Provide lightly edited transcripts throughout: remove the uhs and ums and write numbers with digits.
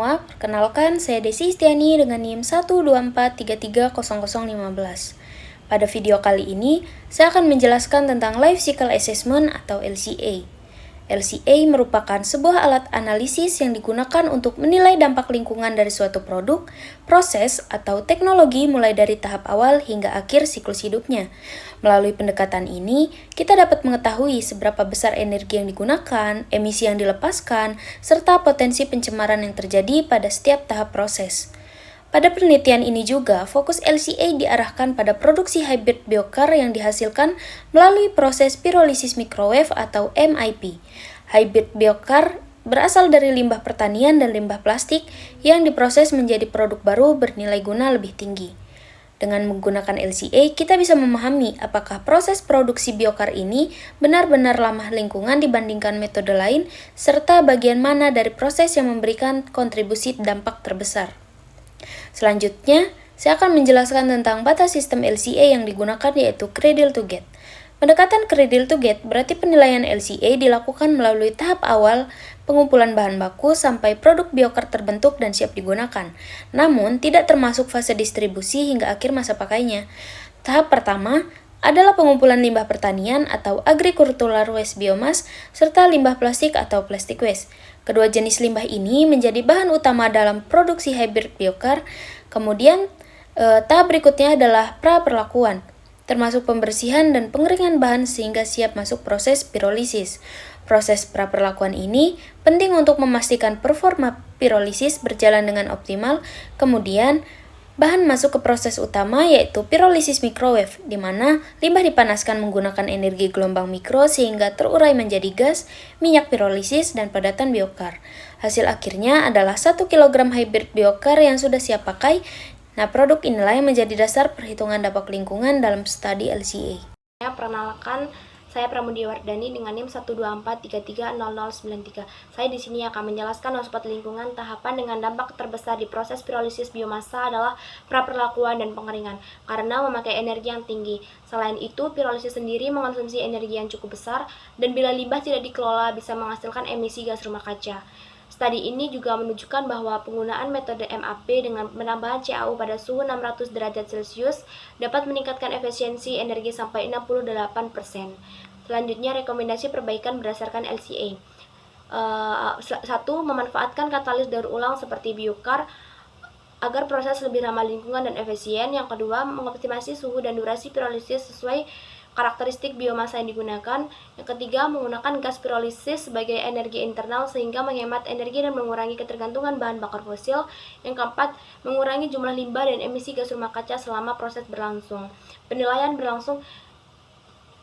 semua, perkenalkan saya Desi Istiani dengan NIM 124330015. Pada video kali ini, saya akan menjelaskan tentang Life Cycle Assessment atau LCA. LCA merupakan sebuah alat analisis yang digunakan untuk menilai dampak lingkungan dari suatu produk, proses, atau teknologi mulai dari tahap awal hingga akhir siklus hidupnya. Melalui pendekatan ini, kita dapat mengetahui seberapa besar energi yang digunakan, emisi yang dilepaskan, serta potensi pencemaran yang terjadi pada setiap tahap proses. Pada penelitian ini juga, fokus LCA diarahkan pada produksi hybrid biokar yang dihasilkan melalui proses pirolisis microwave atau MIP. Hybrid biokar berasal dari limbah pertanian dan limbah plastik yang diproses menjadi produk baru bernilai guna lebih tinggi. Dengan menggunakan LCA, kita bisa memahami apakah proses produksi biokar ini benar-benar ramah lingkungan dibandingkan metode lain, serta bagian mana dari proses yang memberikan kontribusi dampak terbesar. Selanjutnya, saya akan menjelaskan tentang batas sistem LCA yang digunakan yaitu Cradle to Gate. Pendekatan Cradle to Gate berarti penilaian LCA dilakukan melalui tahap awal pengumpulan bahan baku sampai produk biokar terbentuk dan siap digunakan, namun tidak termasuk fase distribusi hingga akhir masa pakainya. Tahap pertama adalah pengumpulan limbah pertanian atau agricultural waste biomass serta limbah plastik atau plastic waste. Kedua jenis limbah ini menjadi bahan utama dalam produksi hybrid biokar. Kemudian tahap berikutnya adalah pra-perlakuan, termasuk pembersihan dan pengeringan bahan sehingga siap masuk proses pirolisis. Proses pra-perlakuan ini penting untuk memastikan performa pirolisis berjalan dengan optimal. Kemudian bahan masuk ke proses utama yaitu pirolisis microwave, di mana limbah dipanaskan menggunakan energi gelombang mikro sehingga terurai menjadi gas, minyak pirolisis, dan padatan biokar. Hasil akhirnya adalah 1 kg hybrid biokar yang sudah siap pakai. Nah, produk inilah yang menjadi dasar perhitungan dampak lingkungan dalam studi LCA. Perkenalkan, saya Pramudia Wardani dengan NIM 124330093. Saya di sini akan menjelaskan aspek lingkungan tahapan dengan dampak terbesar di proses pirolisis biomasa adalah pra-perlakuan dan pengeringan karena memakai energi yang tinggi. Selain itu, pirolisis sendiri mengonsumsi energi yang cukup besar dan bila limbah tidak dikelola bisa menghasilkan emisi gas rumah kaca. Studi ini juga menunjukkan bahwa penggunaan metode MAP dengan penambahan CAU pada suhu 600 derajat Celcius dapat meningkatkan efisiensi energi sampai 68%. Selanjutnya, rekomendasi perbaikan berdasarkan LCA. 1. Memanfaatkan katalis daur ulang seperti biokar agar proses lebih ramah lingkungan dan efisien. Yang kedua, mengoptimasi suhu dan durasi pirolisis sesuai karakteristik biomasa yang digunakan. Yang ketiga, menggunakan gas pirolisis sebagai energi internal sehingga menghemat energi dan mengurangi ketergantungan bahan bakar fosil. Yang keempat, mengurangi jumlah limbah dan emisi gas rumah kaca selama proses berlangsung. Penilaian berlangsung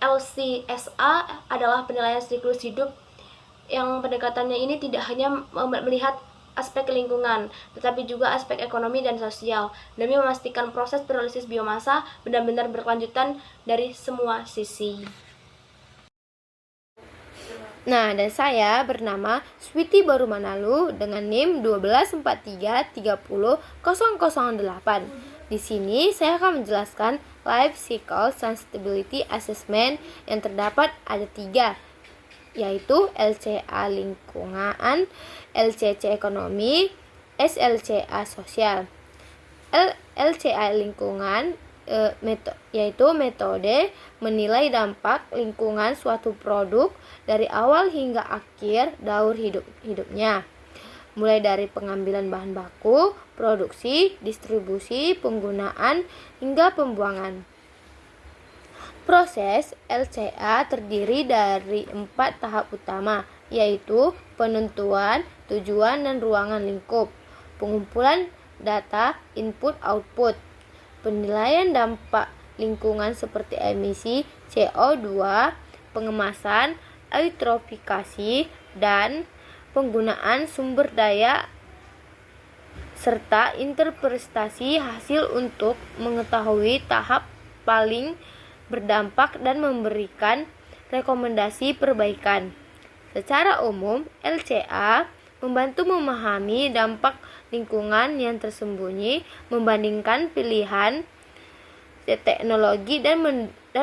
LCSA adalah penilaian siklus hidup yang pendekatannya ini tidak hanya melihat aspek lingkungan, tetapi juga aspek ekonomi dan sosial, demi memastikan proses pirolisis biomasa benar-benar berkelanjutan dari semua sisi. Nah, dan saya bernama Switi Barumanalu dengan NIM 124330008. Di sini saya akan menjelaskan Life Cycle Sustainability Assessment yang terdapat ada 3, yaitu LCA lingkungan, LCC ekonomi, SLCA sosial. LCA lingkungan yaitu metode menilai dampak lingkungan suatu produk dari awal hingga akhir daur hidupnya, mulai dari pengambilan bahan baku, produksi, distribusi, penggunaan, hingga pembuangan. Proses LCA terdiri dari 4 tahap utama, yaitu penentuan, tujuan, dan ruangan lingkup, pengumpulan data, input-output, penilaian dampak lingkungan seperti emisi CO2, pengemasan, eutrofikasi, dan penggunaan sumber daya, serta interpretasi hasil untuk mengetahui tahap paling berdampak dan memberikan rekomendasi perbaikan. Secara umum, LCA membantu memahami dampak lingkungan yang tersembunyi, membandingkan pilihan teknologi dan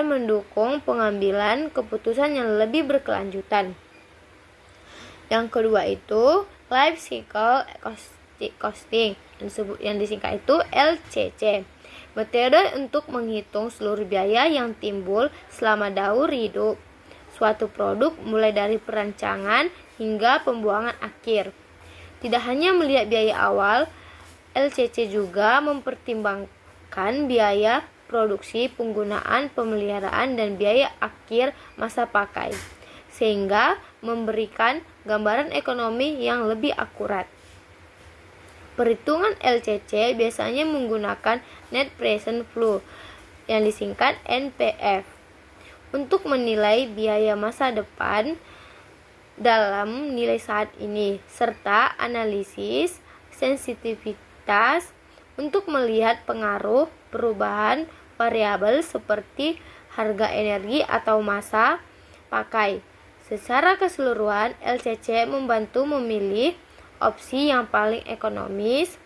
mendukung pengambilan keputusan yang lebih berkelanjutan. Yang kedua itu Life Cycle costing yang disingkat itu LCC. Metode untuk menghitung seluruh biaya yang timbul selama daur hidup suatu produk mulai dari perancangan hingga pembuangan akhir. Tidak hanya melihat biaya awal, LCC juga mempertimbangkan biaya produksi, penggunaan, pemeliharaan, dan biaya akhir masa pakai, sehingga memberikan gambaran ekonomi yang lebih akurat. Perhitungan LCC biasanya menggunakan Net Present Flow yang disingkat NPF untuk menilai biaya masa depan dalam nilai saat ini, serta analisis sensitivitas untuk melihat pengaruh perubahan variabel seperti harga energi atau masa pakai. Secara keseluruhan, LCC membantu memilih opsi yang paling ekonomis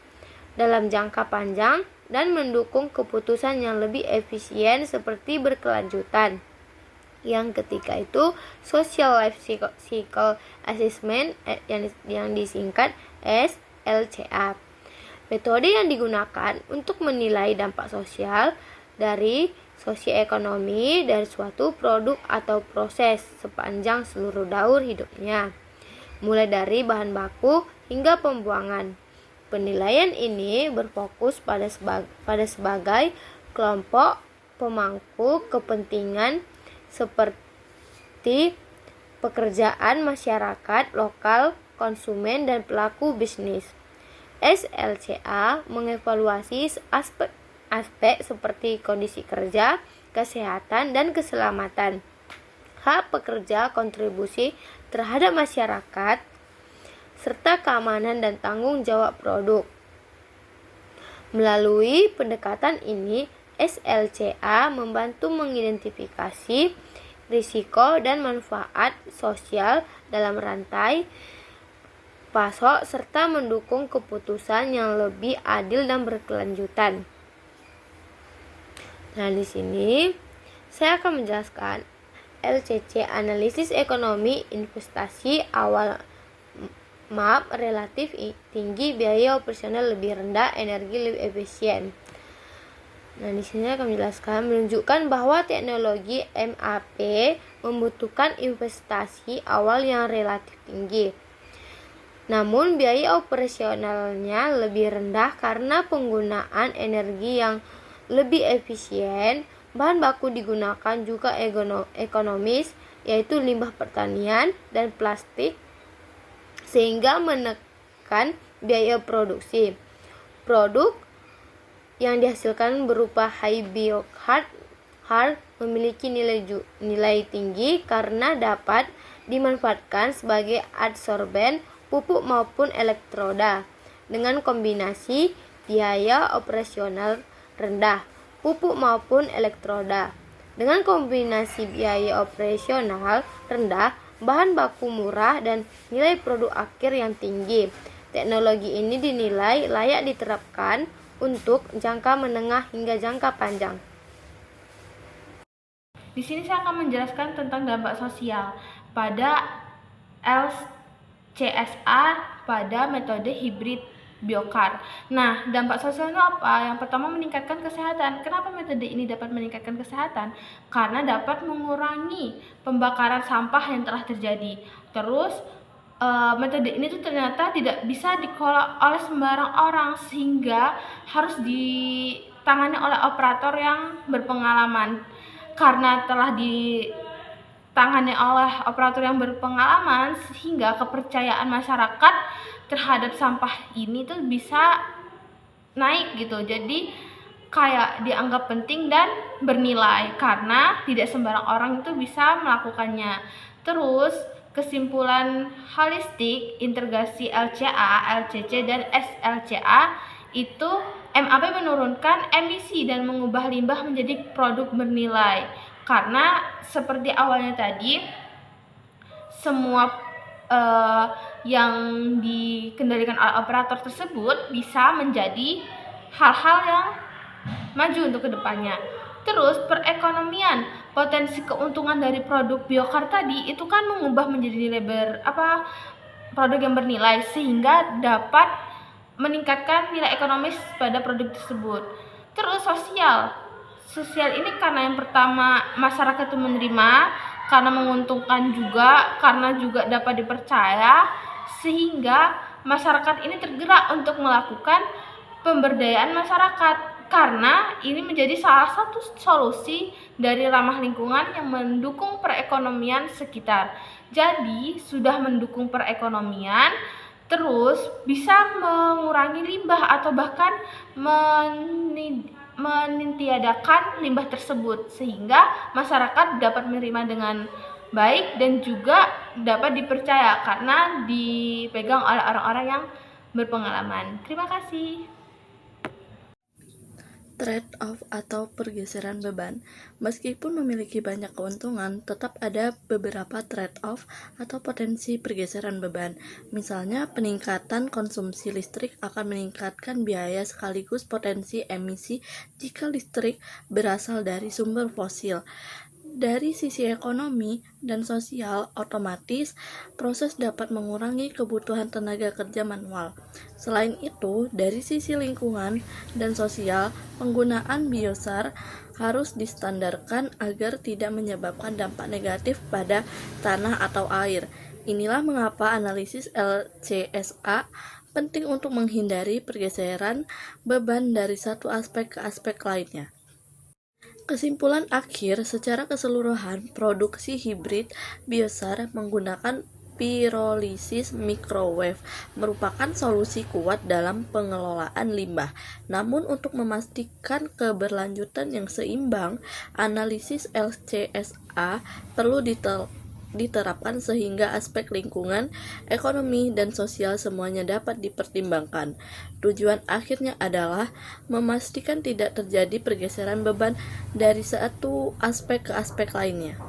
dalam jangka panjang dan mendukung keputusan yang lebih efisien seperti berkelanjutan. Yang ketiga itu Social Life Cycle Assessment yang disingkat SLCA. Metode yang digunakan untuk menilai dampak sosial dari sosioekonomi dari suatu produk atau proses sepanjang seluruh daur hidupnya, mulai dari bahan baku hingga pembuangan. Penilaian ini berfokus pada sebagai kelompok pemangku kepentingan seperti pekerjaan, masyarakat lokal, konsumen, dan pelaku bisnis. SLCA mengevaluasi aspek seperti kondisi kerja, kesehatan, dan keselamatan, hak pekerja, kontribusi terhadap masyarakat, serta keamanan dan tanggung jawab produk. Melalui pendekatan ini, SLCA membantu mengidentifikasi risiko dan manfaat sosial dalam rantai pasok serta mendukung keputusan yang lebih adil dan berkelanjutan. Nah, di sini saya akan menjelaskan LCC, analisis ekonomi investasi awal MAP relatif tinggi, biaya operasional lebih rendah, energi lebih efisien. Nah, di sini akan menjelaskan menunjukkan bahwa teknologi MAP membutuhkan investasi awal yang relatif tinggi. Namun biaya operasionalnya lebih rendah karena penggunaan energi yang lebih efisien. Bahan baku digunakan juga ekonomis, yaitu limbah pertanian dan plastik, sehingga menekan biaya produksi. Produk yang dihasilkan berupa high biohard memiliki nilai tinggi karena dapat dimanfaatkan sebagai adsorben pupuk maupun elektroda. Dengan kombinasi biaya operasional rendah, pupuk maupun elektroda. Dengan kombinasi biaya operasional rendah, bahan baku murah, dan nilai produk akhir yang tinggi, teknologi ini dinilai layak diterapkan untuk jangka menengah hingga jangka panjang. Di sini saya akan menjelaskan tentang dampak sosial pada LCSA pada metode hibrid biokar. Nah, dampak sosial itu apa? Yang pertama, meningkatkan kesehatan. Kenapa metode ini dapat meningkatkan kesehatan? Karena dapat mengurangi pembakaran sampah yang telah terjadi. Terus, metode ini tuh ternyata tidak bisa dikelola oleh sembarang orang, sehingga harus ditangani oleh operator yang berpengalaman. Karena telah ditangani oleh operator yang berpengalaman, sehingga kepercayaan masyarakat terhadap sampah ini tuh bisa naik gitu. Jadi kayak dianggap penting dan bernilai karena tidak sembarang orang itu bisa melakukannya. Terus kesimpulan holistik integrasi LCA, LCC, dan SLCA itu MAP menurunkan emisi dan mengubah limbah menjadi produk bernilai. Karena seperti awalnya tadi, semua yang dikendalikan oleh operator tersebut bisa menjadi hal-hal yang maju untuk kedepannya. Terus perekonomian, potensi keuntungan dari produk biokar tadi itu kan mengubah menjadi nilai produk yang bernilai, sehingga dapat meningkatkan nilai ekonomis pada produk tersebut. Terus sosial ini karena yang pertama masyarakat itu menerima, karena menguntungkan juga, karena juga dapat dipercaya, sehingga masyarakat ini tergerak untuk melakukan pemberdayaan masyarakat, karena ini menjadi salah satu solusi dari ramah lingkungan yang mendukung perekonomian sekitar. Jadi sudah mendukung perekonomian, terus bisa mengurangi limbah atau bahkan menitiadakan limbah tersebut, sehingga masyarakat dapat menerima dengan baik dan juga dapat dipercaya karena dipegang oleh orang-orang yang berpengalaman. Terima kasih. Trade-off atau pergeseran beban. Meskipun memiliki banyak keuntungan, tetap ada beberapa trade-off atau potensi pergeseran beban. Misalnya, peningkatan konsumsi listrik akan meningkatkan biaya sekaligus potensi emisi jika listrik berasal dari sumber fosil. Dari sisi ekonomi dan sosial, otomatis proses dapat mengurangi kebutuhan tenaga kerja manual. Selain itu, dari sisi lingkungan dan sosial, penggunaan biosar harus distandarkan agar tidak menyebabkan dampak negatif pada tanah atau air. Inilah mengapa analisis LCSA penting untuk menghindari pergeseran beban dari satu aspek ke aspek lainnya. Kesimpulan akhir, secara keseluruhan, produksi hibrid biosar menggunakan pirolisis microwave merupakan solusi kuat dalam pengelolaan limbah. Namun untuk memastikan keberlanjutan yang seimbang, analisis LCSA perlu diterapkan sehingga aspek lingkungan, ekonomi, dan sosial semuanya dapat dipertimbangkan. Tujuan akhirnya adalah memastikan tidak terjadi pergeseran beban dari satu aspek ke aspek lainnya.